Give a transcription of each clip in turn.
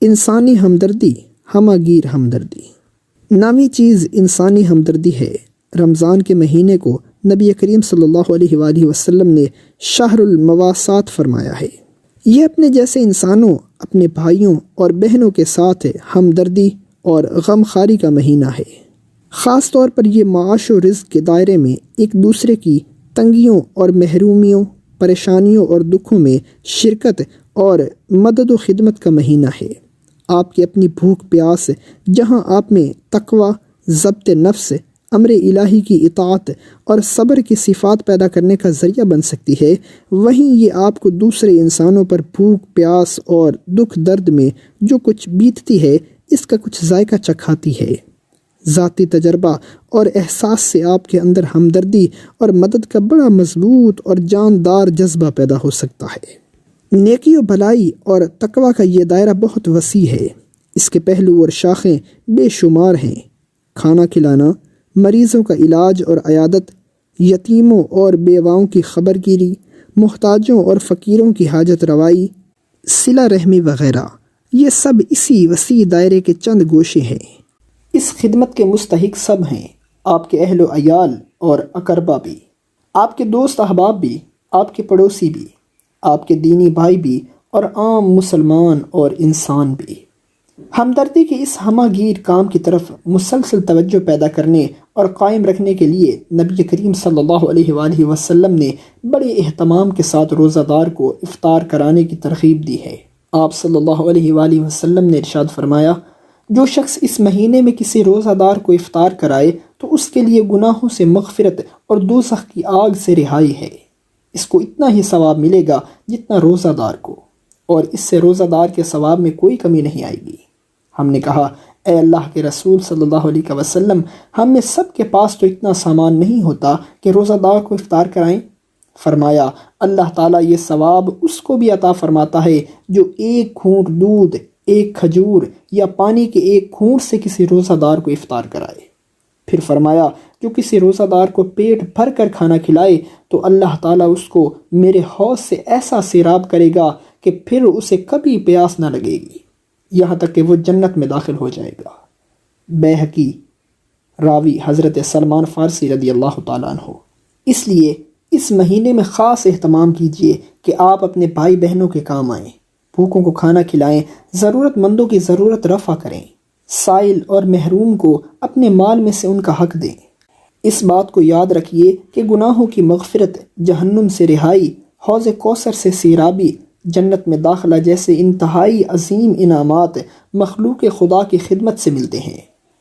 انسانی ہمدردی، ہمہ گیر ہمدردی۔ نامی چیز انسانی ہمدردی ہے۔ رمضان کے مہینے کو نبی کریم صلی اللہ علیہ وآلہ وسلم نے شہر المواسات فرمایا ہے۔ یہ اپنے جیسے انسانوں، اپنے بھائیوں اور بہنوں کے ساتھ ہمدردی اور غم خواری کا مہینہ ہے۔ خاص طور پر یہ معاش و رزق کے دائرے میں ایک دوسرے کی تنگیوں اور محرومیوں، پریشانیوں اور دکھوں میں شرکت اور مدد و خدمت کا مہینہ ہے۔ آپ کی اپنی بھوک پیاس جہاں آپ میں تقوی، ضبط نفس، امر الہی کی اطاعت اور صبر کی صفات پیدا کرنے کا ذریعہ بن سکتی ہے، وہیں یہ آپ کو دوسرے انسانوں پر بھوک پیاس اور دکھ درد میں جو کچھ بیتتی ہے اس کا کچھ ذائقہ چکھاتی ہے۔ ذاتی تجربہ اور احساس سے آپ کے اندر ہمدردی اور مدد کا بڑا مضبوط اور جاندار جذبہ پیدا ہو سکتا ہے۔ نیکی و بھلائی اور تقوی کا یہ دائرہ بہت وسیع ہے۔ اس کے پہلو اور شاخیں بے شمار ہیں۔ کھانا کھلانا، مریضوں کا علاج اور عیادت، یتیموں اور بیواؤں کی خبر گیری، محتاجوں اور فقیروں کی حاجت روائی، صلہ رحمی وغیرہ، یہ سب اسی وسیع دائرے کے چند گوشے ہیں۔ اس خدمت کے مستحق سب ہیں، آپ کے اہل و عیال اور اقربا بھی، آپ کے دوست احباب بھی، آپ کے پڑوسی بھی، آپ کے دینی بھائی بھی اور عام مسلمان اور انسان بھی۔ ہمدردی کے اس ہمہ گیر کام کی طرف مسلسل توجہ پیدا کرنے اور قائم رکھنے کے لیے نبی کریم صلی اللہ علیہ وآلہ وسلم نے بڑے اہتمام کے ساتھ روزہ دار کو افطار کرانے کی ترغیب دی ہے۔ آپ صلی اللہ علیہ وآلہ وسلم نے ارشاد فرمایا، جو شخص اس مہینے میں کسی روزہ دار کو افطار کرائے تو اس کے لیے گناہوں سے مغفرت اور دوزخ کی آگ سے رہائی ہے۔ اس کو اتنا ہی ثواب ملے گا جتنا روزہ دار کو، اور اس سے روزہ دار کے ثواب میں کوئی کمی نہیں آئے گی۔ ہم نے کہا، اے اللہ کے رسول صلی اللہ علیہ وسلم، ہم میں سب کے پاس تو اتنا سامان نہیں ہوتا کہ روزہ دار کو افطار کرائیں۔ فرمایا، اللہ تعالیٰ یہ ثواب اس کو بھی عطا فرماتا ہے جو ایک گھونٹ دودھ، ایک کھجور یا پانی کے ایک گھونٹ سے کسی روزہ دار کو افطار کرائے۔ پھر فرمایا، جو کسی روزہ دار کو پیٹ بھر کر کھانا کھلائے تو اللہ تعالیٰ اس کو میرے حوض سے ایسا سیراب کرے گا کہ پھر اسے کبھی پیاس نہ لگے گی، یہاں تک کہ وہ جنت میں داخل ہو جائے گا۔ بیہقی، راوی حضرت سلمان فارسی رضی اللہ تعالیٰ عنہ۔ اس لیے اس مہینے میں خاص اہتمام کیجیے کہ آپ اپنے بھائی بہنوں کے کام آئیں، بھوکوں کو کھانا کھلائیں، ضرورت مندوں کی ضرورت رفع کریں، سائل اور محروم کو اپنے مال میں سے ان کا حق دیں۔ اس بات کو یاد رکھیے کہ گناہوں کی مغفرت، جہنم سے رہائی، حوض کوثر سے سیرابی، جنت میں داخلہ جیسے انتہائی عظیم انعامات مخلوق خدا کی خدمت سے ملتے ہیں،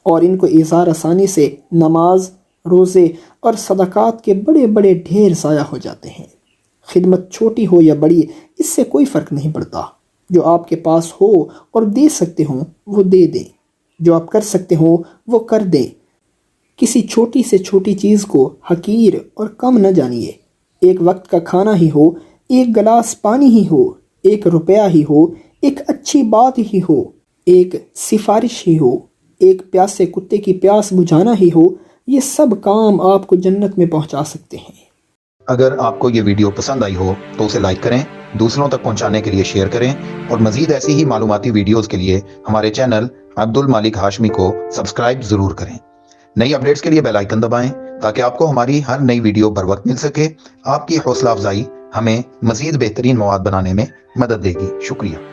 اور ان کو اظہار آسانی سے نماز، روزے اور صدقات کے بڑے بڑے ڈھیر ضائع ہو جاتے ہیں۔ خدمت چھوٹی ہو یا بڑی، اس سے کوئی فرق نہیں پڑتا۔ جو آپ کے پاس ہو اور دے سکتے ہوں وہ دے دیں، جو آپ کر سکتے ہوں وہ کر دیں۔ کسی چھوٹی سے چھوٹی چیز کو حقیر اور کم نہ جانیے۔ ایک وقت کا کھانا ہی ہو، ایک گلاس پانی ہی ہو، ایک روپیہ ہی ہو، ایک اچھی بات ہی ہو، ایک سفارش ہی ہو، ایک پیاسے کتے کی پیاس بجھانا ہی ہو، یہ سب کام آپ کو جنت میں پہنچا سکتے ہیں۔ اگر آپ کو یہ ویڈیو پسند آئی ہو تو اسے لائک کریں، دوسروں تک پہنچانے کے لیے شیئر کریں، اور مزید ایسی ہی معلوماتی ویڈیوز کے لیے ہمارے چینل عبد المالک ہاشمی کو سبسکرائب ضرور کریں۔ نئی اپڈیٹس کے لیے بیل آئیکن دبائیں تاکہ آپ کو ہماری ہر نئی ویڈیو بر وقت مل سکے۔ آپ کی حوصلہ افزائی ہمیں مزید بہترین مواد بنانے میں مدد دے گی۔ شکریہ۔